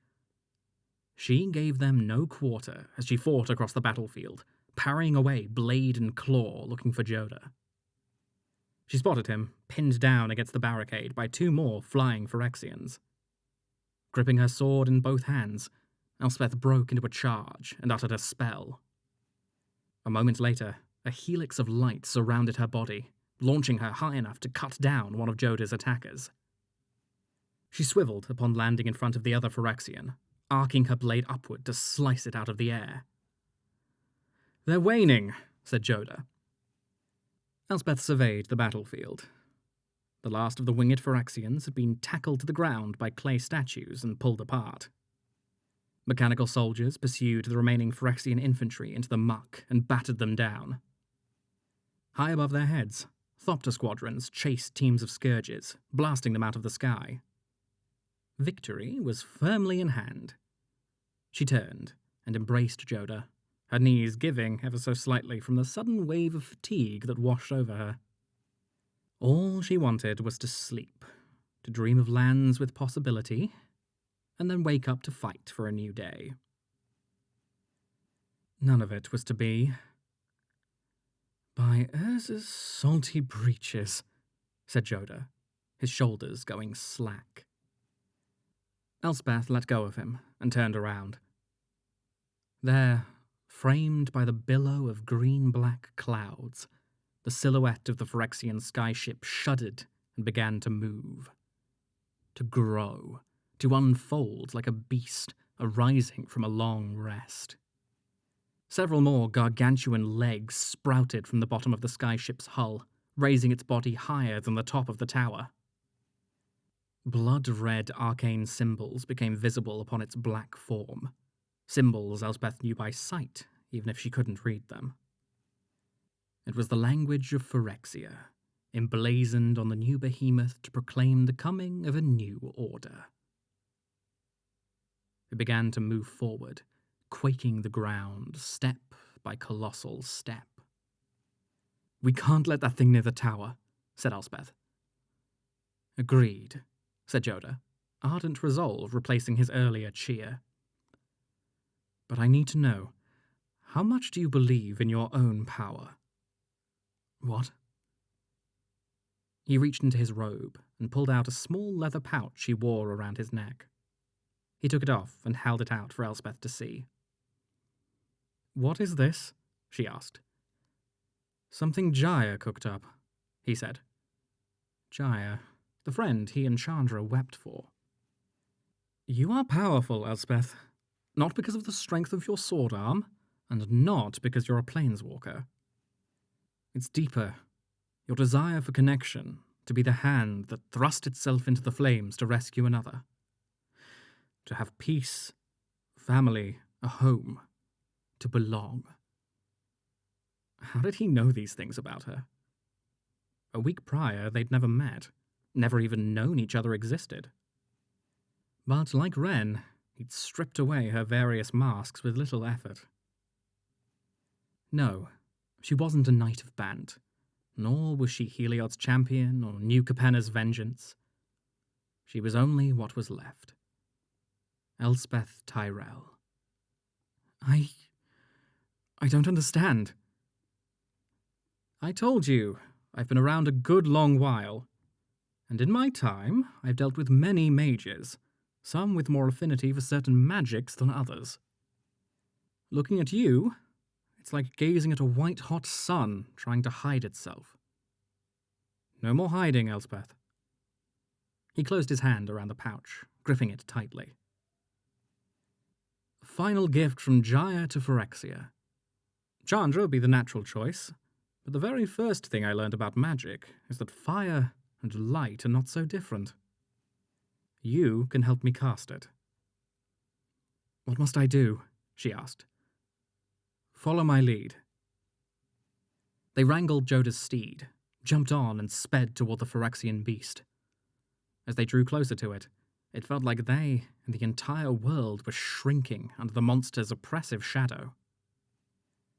She gave them no quarter as she fought across the battlefield, parrying away blade and claw looking for Joda. She spotted him, pinned down against the barricade by 2 more flying Phyrexians. Gripping her sword in both hands, Elspeth broke into a charge and uttered a spell. A moment later, a helix of light surrounded her body, launching her high enough to cut down one of Joda's attackers. She swiveled upon landing in front of the other Phyrexian, arcing her blade upward to slice it out of the air. "They're waning," said Joda. Elspeth surveyed the battlefield. The last of the winged Phyrexians had been tackled to the ground by clay statues and pulled apart. Mechanical soldiers pursued the remaining Phyrexian infantry into the muck and battered them down. High above their heads, Thopter squadrons chased teams of scourges, blasting them out of the sky. Victory was firmly in hand. She turned and embraced Joda, her knees giving ever so slightly from the sudden wave of fatigue that washed over her. All she wanted was to sleep, to dream of lands with possibility, and then wake up to fight for a new day. None of it was to be. "By Urza's salty breeches," said Joda, his shoulders going slack. Elspeth let go of him and turned around. There, framed by the billow of green-black clouds, the silhouette of the Phyrexian skyship shuddered and began to move. To grow, to unfold like a beast arising from a long rest. Several more gargantuan legs sprouted from the bottom of the skyship's hull, raising its body higher than the top of the tower. Blood-red arcane symbols became visible upon its black form, symbols Elspeth knew by sight, even if she couldn't read them. It was the language of Phyrexia, emblazoned on the new behemoth to proclaim the coming of a new order. It began to move forward, quaking the ground, step by colossal step. "We can't let that thing near the tower," said Elspeth. "Agreed," said Joda, ardent resolve replacing his earlier cheer. "But I need to know, how much do you believe in your own power?" "What?" He reached into his robe and pulled out a small leather pouch he wore around his neck. He took it off and held it out for Elspeth to see. "What is this?" she asked. "Something Jaya cooked up," he said. Jaya, the friend he and Chandra wept for. "You are powerful, Elspeth, not because of the strength of your sword arm, and not because you're a planeswalker. It's deeper, your desire for connection, to be the hand that thrust itself into the flames to rescue another. To have peace, family, a home, to belong." How did he know these things about her? A week prior, they'd never met, never even known each other existed. But like Wren, he'd stripped away her various masks with little effort. No, she wasn't a knight of Bant, nor was she Heliod's champion or New Capenna's vengeance. She was only what was left. Elspeth Tyrell. I don't understand." "I told you, I've been around a good long while, and in my time I've dealt with many mages, some with more affinity for certain magics than others. Looking at you, it's like gazing at a white-hot sun trying to hide itself. No more hiding, Elspeth." He closed his hand around the pouch, gripping it tightly. "A final gift from Jaya to Phyrexia. Chandra would be the natural choice, but the very first thing I learned about magic is that fire and light are not so different. You can help me cast it." "What must I do?" she asked. "Follow my lead." They wrangled Joda's steed, jumped on and sped toward the Phyrexian beast. As they drew closer to it, it felt like they and the entire world were shrinking under the monster's oppressive shadow.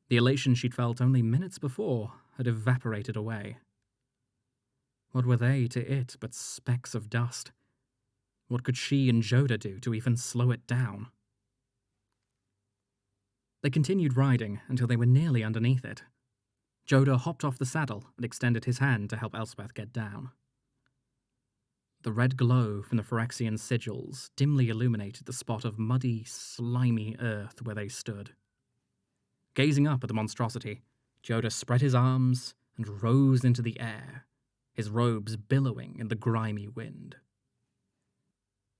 The elation she'd felt only minutes before had evaporated away. What were they to it but specks of dust? What could she and Joda do to even slow it down? They continued riding until they were nearly underneath it. Joda hopped off the saddle and extended his hand to help Elspeth get down. The red glow from the Phyrexian sigils dimly illuminated the spot of muddy, slimy earth where they stood. Gazing up at the monstrosity, Joda spread his arms and rose into the air, his robes billowing in the grimy wind.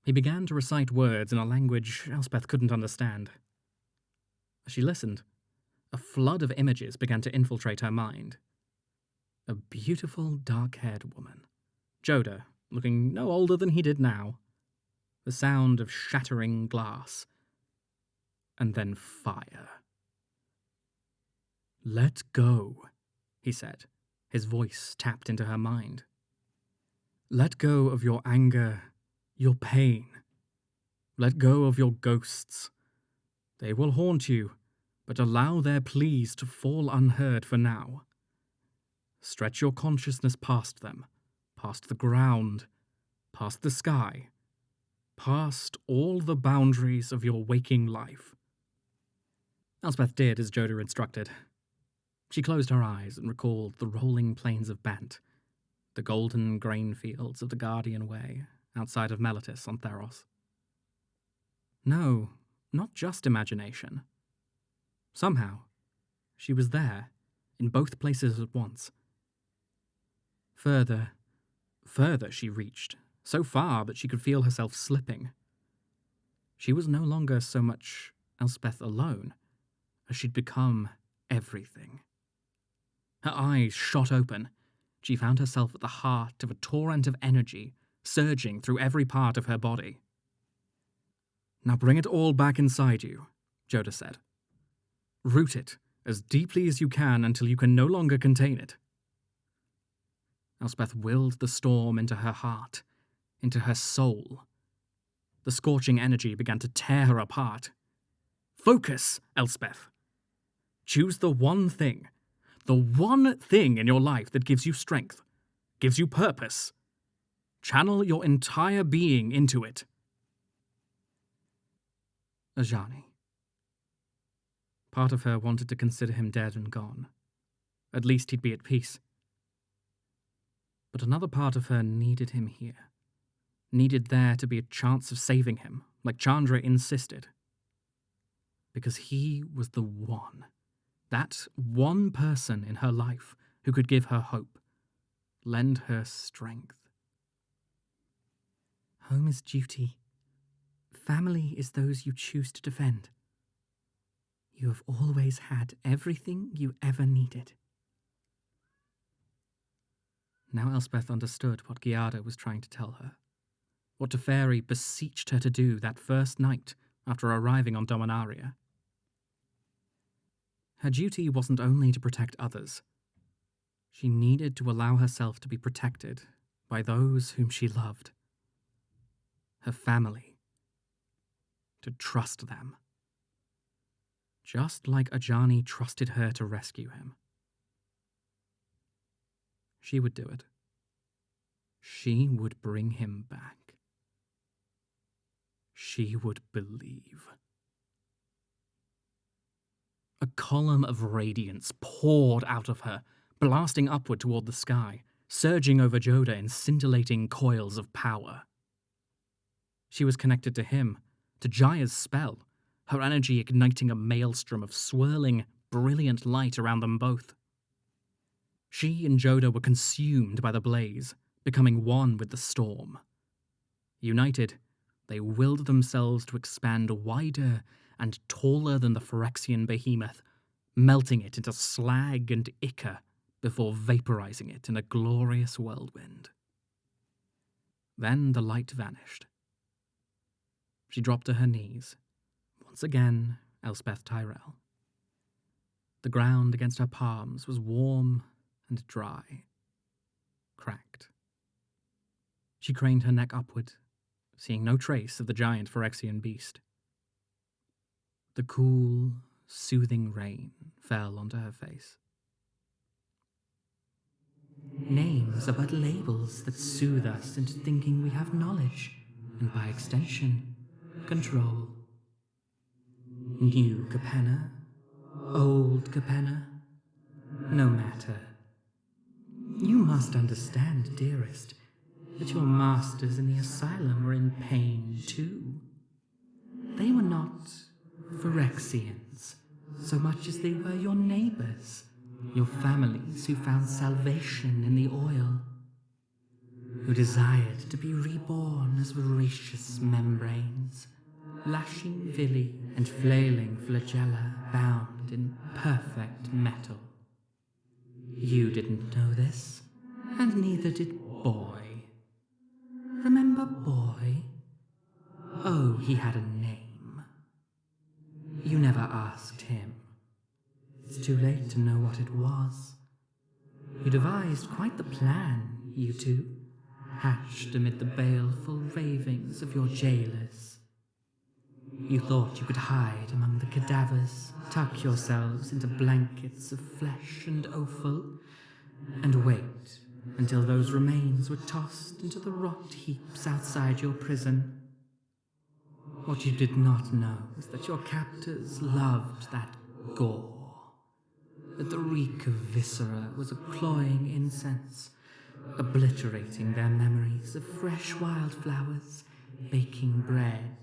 He began to recite words in a language Elspeth couldn't understand. As she listened, a flood of images began to infiltrate her mind. A beautiful, dark-haired woman. Joda, looking no older than he did now. The sound of shattering glass. And then fire. "Let go," he said, his voice tapped into her mind. "Let go of your anger, your pain. Let go of your ghosts. They will haunt you, but allow their pleas to fall unheard for now. Stretch your consciousness past them, past the ground, past the sky, past all the boundaries of your waking life." Elspeth did as Joda instructed. She closed her eyes and recalled the rolling plains of Bant, the golden grain fields of the Guardian Way outside of Meletis on Theros. No, not just imagination. Somehow, she was there, in both places at once. Further she reached, so far that she could feel herself slipping. She was no longer so much Elspeth alone, as she'd become everything. Her eyes shot open. She found herself at the heart of a torrent of energy surging through every part of her body. "Now bring it all back inside you," Joda said. "Root it as deeply as you can until you can no longer contain it." Elspeth willed the storm into her heart, into her soul. The scorching energy began to tear her apart. "Focus, Elspeth. Choose the one thing in your life that gives you strength, gives you purpose. Channel your entire being into it." Ajani. Part of her wanted to consider him dead and gone. At least he'd be at peace. But another part of her needed him here. Needed there to be a chance of saving him, like Chandra insisted. Because he was the one. That one person in her life who could give her hope, lend her strength. Home is duty. Family is those you choose to defend. You have always had everything you ever needed. Now Elspeth understood what Giada was trying to tell her. What Teferi beseeched her to do that first night after arriving on Dominaria. Her duty wasn't only to protect others. She needed to allow herself to be protected by those whom she loved. Her family. To trust them. Just like Ajani trusted her to rescue him. She would do it. She would bring him back. She would believe. A column of radiance poured out of her, blasting upward toward the sky, surging over Joda in scintillating coils of power. She was connected to him, to Jaya's spell, her energy igniting a maelstrom of swirling, brilliant light around them both. She and Joda were consumed by the blaze, becoming one with the storm. United, they willed themselves to expand wider and taller than the Phyrexian behemoth, melting it into slag and ichor before vaporizing it in a glorious whirlwind. Then the light vanished. She dropped to her knees, once again Elspeth Tyrell. The ground against her palms was warm and dry, cracked. She craned her neck upward, seeing no trace of the giant Phyrexian beast. The cool, soothing rain fell onto her face. Names are but labels that soothe us into thinking we have knowledge, and by extension, control. New Capenna, Old Capenna? No matter. You must understand, dearest, that your masters in the asylum were in pain too. They were not Phyrexians, so much as they were your neighbors, your families who found salvation in the oil, who desired to be reborn as voracious membranes, lashing villi and flailing flagella bound in perfect metal. You didn't know this, and neither did Boy. Remember Boy? Oh, he had a name. You never asked him. It's too late to know what it was. You devised quite the plan, you two, hatched amid the baleful ravings of your jailers. You thought you could hide among the cadavers, tuck yourselves into blankets of flesh and offal, and wait until those remains were tossed into the rot heaps outside your prison. What you did not know is that your captors loved that gore, that the reek of viscera was a cloying incense, obliterating their memories of fresh wildflowers, baking bread,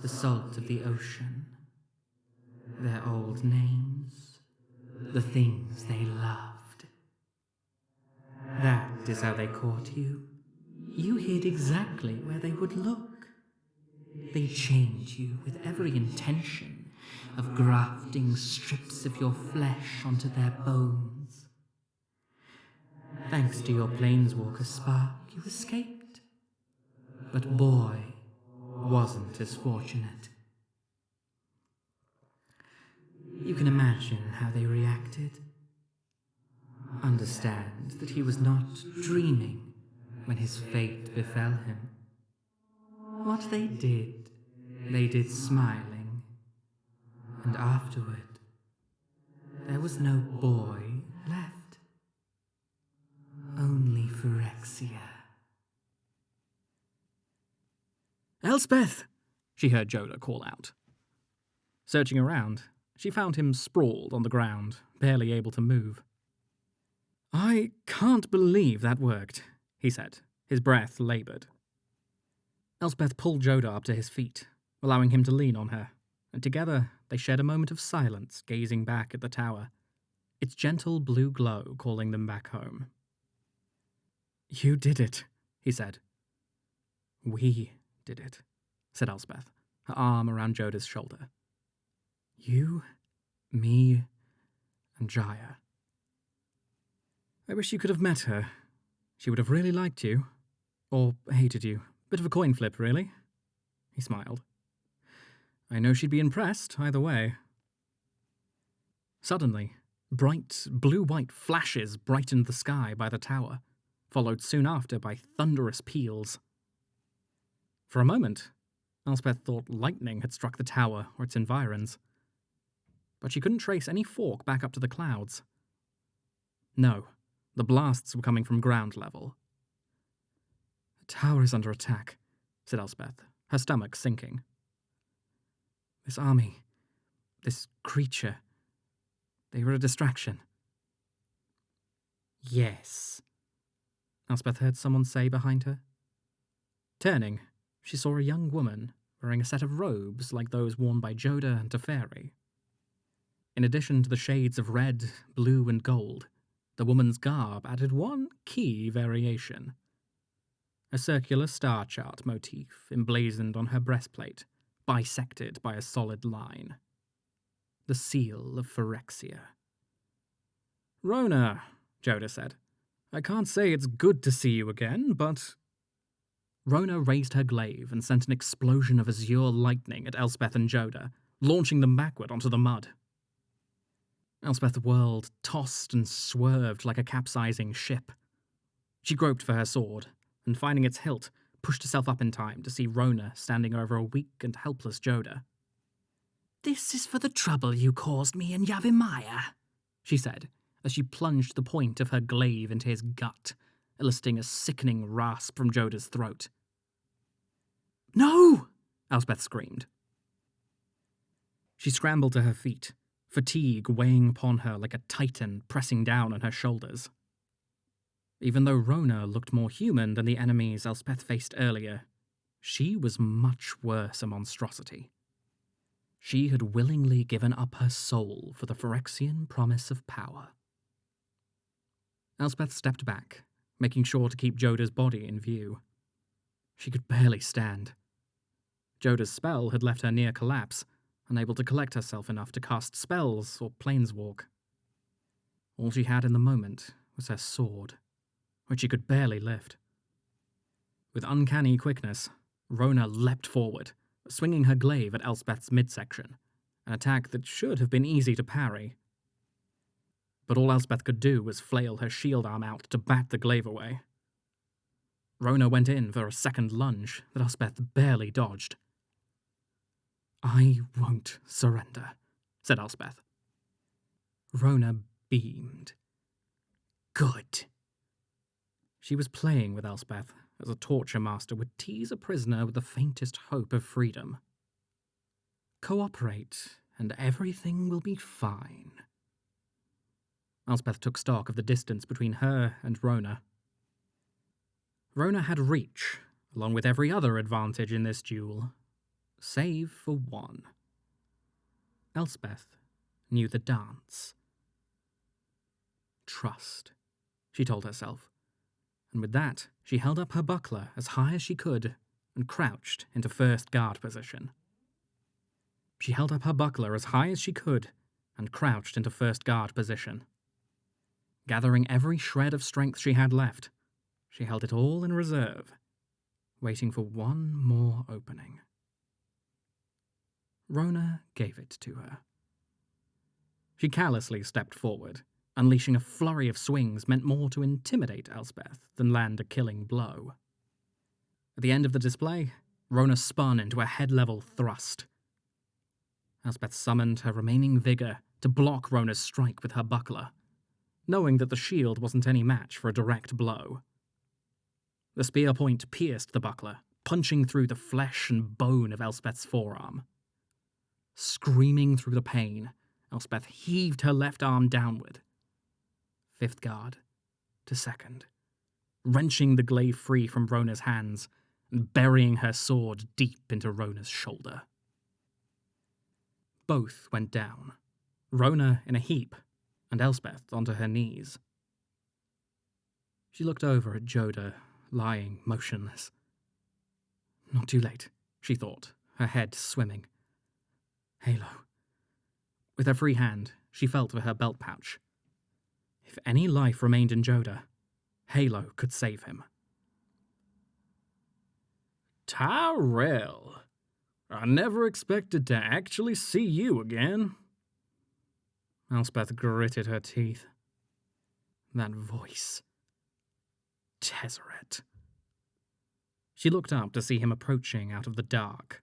the salt of the ocean, their old names, the things they loved. That is how they caught you. You hid exactly where they would look. They chained you with every intention of grafting strips of your flesh onto their bones. Thanks to your planeswalker spark, you escaped. But Boy wasn't as fortunate. You can imagine how they reacted. Understand that he was not dreaming when his fate befell him. What they did smiling. And afterward, there was no Boy left. Only Phyrexia. "Elspeth!" she heard Joda call out. Searching around, she found him sprawled on the ground, barely able to move. "I can't believe that worked," he said, his breath laboured. Elspeth pulled Joda up to his feet, allowing him to lean on her, and together they shared a moment of silence, gazing back at the tower, its gentle blue glow calling them back home. "You did it," he said. "We did it," said Elspeth, her arm around Joda's shoulder. "You, me, and Jaya. I wish you could have met her. She would have really liked you. Or hated you. Bit of a coin flip, really." He smiled. "I know she'd be impressed, either way." Suddenly, bright blue-white flashes brightened the sky by the tower, followed soon after by thunderous peals. For a moment, Elspeth thought lightning had struck the tower or its environs, but she couldn't trace any fork back up to the clouds. No, the blasts were coming from ground level. "The tower is under attack," said Elspeth, her stomach sinking. "This army, this creature, they were a distraction." "Yes," Elspeth heard someone say behind her. Turning, she saw a young woman wearing a set of robes like those worn by Joda and Teferi. In addition to the shades of red, blue, and gold, the woman's garb added one key variation. A circular star chart motif emblazoned on her breastplate, bisected by a solid line. The seal of Phyrexia. "Rona," Joda said. "I can't say it's good to see you again, but—" Rona raised her glaive and sent an explosion of azure lightning at Elspeth and Joda, launching them backward onto the mud. Elspeth whirled, tossed, and swerved like a capsizing ship. She groped for her sword, and finding its hilt, pushed herself up in time to see Rona standing over a weak and helpless Joda. "This is for the trouble you caused me in Yavimaya," she said, as she plunged the point of her glaive into his gut, eliciting a sickening rasp from Joda's throat. "No!" Elspeth screamed. She scrambled to her feet, fatigue weighing upon her like a titan pressing down on her shoulders. Even though Rona looked more human than the enemies Elspeth faced earlier, she was much worse a monstrosity. She had willingly given up her soul for the Phyrexian promise of power. Elspeth stepped back, making sure to keep Joda's body in view. She could barely stand. Joda's spell had left her near collapse, unable to collect herself enough to cast spells or planeswalk. All she had in the moment was her sword, which she could barely lift. With uncanny quickness, Rona leapt forward, swinging her glaive at Elspeth's midsection, an attack that should have been easy to parry. But all Elspeth could do was flail her shield arm out to bat the glaive away. Rona went in for a second lunge that Elspeth barely dodged. "I won't surrender," said Elspeth. Rona beamed. "Good." She was playing with Elspeth, as a torture master would tease a prisoner with the faintest hope of freedom. "Cooperate, and everything will be fine." Elspeth took stock of the distance between her and Rona. Rona had reach, along with every other advantage in this duel, save for one. Elspeth knew the dance. Trust, she told herself, and with that, she held up her buckler as high as she could and crouched into first guard position. She held up her buckler as high as she could and crouched into first guard position. Gathering every shred of strength she had left, she held it all in reserve, waiting for one more opening. Rona gave it to her. She callously stepped forward, unleashing a flurry of swings meant more to intimidate Elspeth than land a killing blow. At the end of the display, Rona spun into a head-level thrust. Elspeth summoned her remaining vigor to block Rona's strike with her buckler, knowing that the shield wasn't any match for a direct blow. The spear point pierced the buckler, punching through the flesh and bone of Elspeth's forearm. Screaming through the pain, Elspeth heaved her left arm downward. Fifth guard to second, wrenching the glaive free from Rona's hands and burying her sword deep into Rona's shoulder. Both went down, Rona in a heap, and Elspeth onto her knees. She looked over at Joda, lying motionless. Not too late, she thought, her head swimming. Halo. With her free hand, she felt for her belt pouch. If any life remained in Joda, Halo could save him. Tyrell, I never expected to actually see you again. Elspeth gritted her teeth. That voice. Tezzeret. She looked up to see him approaching out of the dark.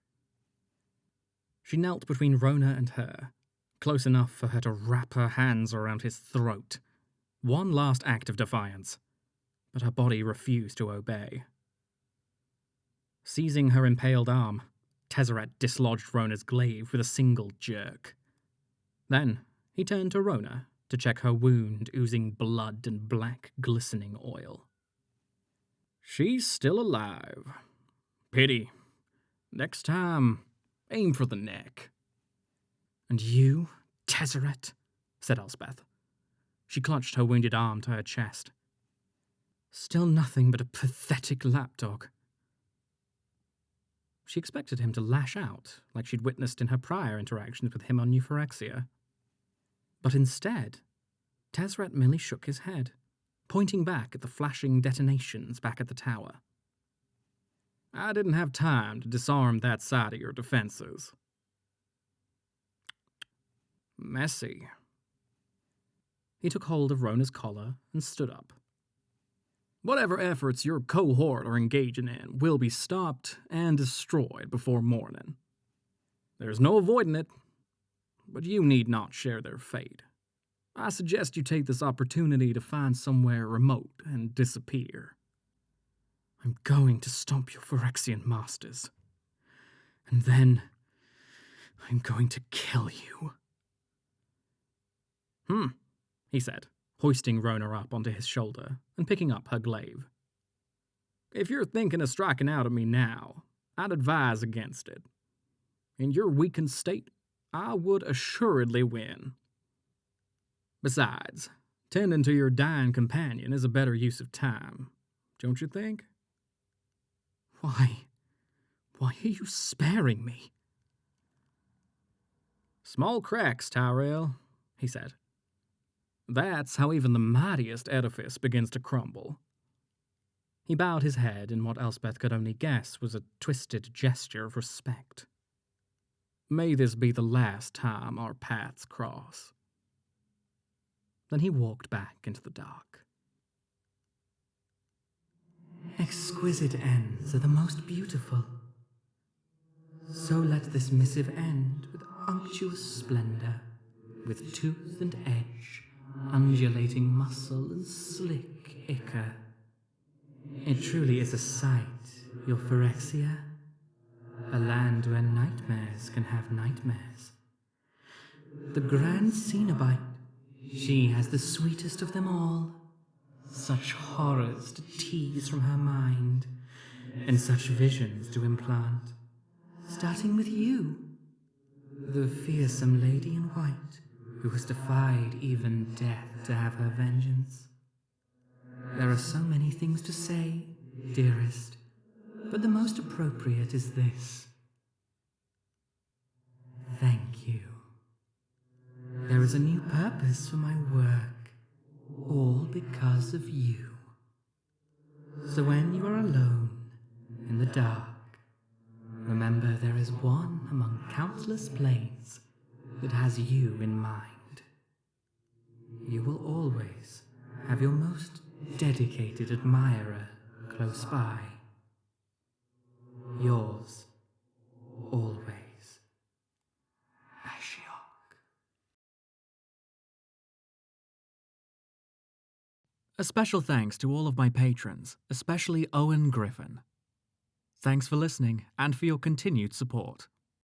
She knelt between Rona and her, close enough for her to wrap her hands around his throat. One last act of defiance, but her body refused to obey. Seizing her impaled arm, Tezzeret dislodged Rona's glaive with a single jerk. Then he turned to Rona to check her wound oozing blood and black, glistening oil. She's still alive. Pity. Next time, aim for the neck. And you, Tezzeret? Said Elspeth. She clutched her wounded arm to her chest. Still nothing but a pathetic lapdog. She expected him to lash out, like she'd witnessed in her prior interactions with him on New Phyrexia. But instead, Tezzeret merely shook his head, pointing back at the flashing detonations back at the tower. I didn't have time to disarm that side of your defenses. Messy. He took hold of Rona's collar and stood up. Whatever efforts your cohort are engaging in will be stopped and destroyed before morning. There's no avoiding it, but you need not share their fate. I suggest you take this opportunity to find somewhere remote and disappear. I'm going to stomp your Phyrexian masters. And then I'm going to kill you. he said, hoisting Rona up onto his shoulder and picking up her glaive. If you're thinking of striking out at me now, I'd advise against it. In your weakened state, I would assuredly win. Besides, tending to your dying companion is a better use of time, don't you think? Why are you sparing me? Small cracks, Tyrell, he said. That's how even the mightiest edifice begins to crumble. He bowed his head in what Elspeth could only guess was a twisted gesture of respect. May this be the last time our paths cross. Then he walked back into the dark. Exquisite ends are the most beautiful. So let this missive end with unctuous splendor, with tooth and edge, undulating muscle and slick ichor. It truly is a sight, your Phyrexia. A land where nightmares can have nightmares. The grand Cenobite, she has the sweetest of them all. Such horrors to tease from her mind, and such visions to implant. Starting with you, the fearsome lady in white, who has defied even death to have her vengeance. There are so many things to say, dearest, but the most appropriate is this. Thank you. There is a new purpose for my work, all because of you. So when you are alone, in the dark, remember there is one among countless planes that has you in mind. You will always have your most dedicated admirer close by. Yours, always, Ashiok. A special thanks to all of my patrons, especially Owen Griffin. Thanks for listening and for your continued support.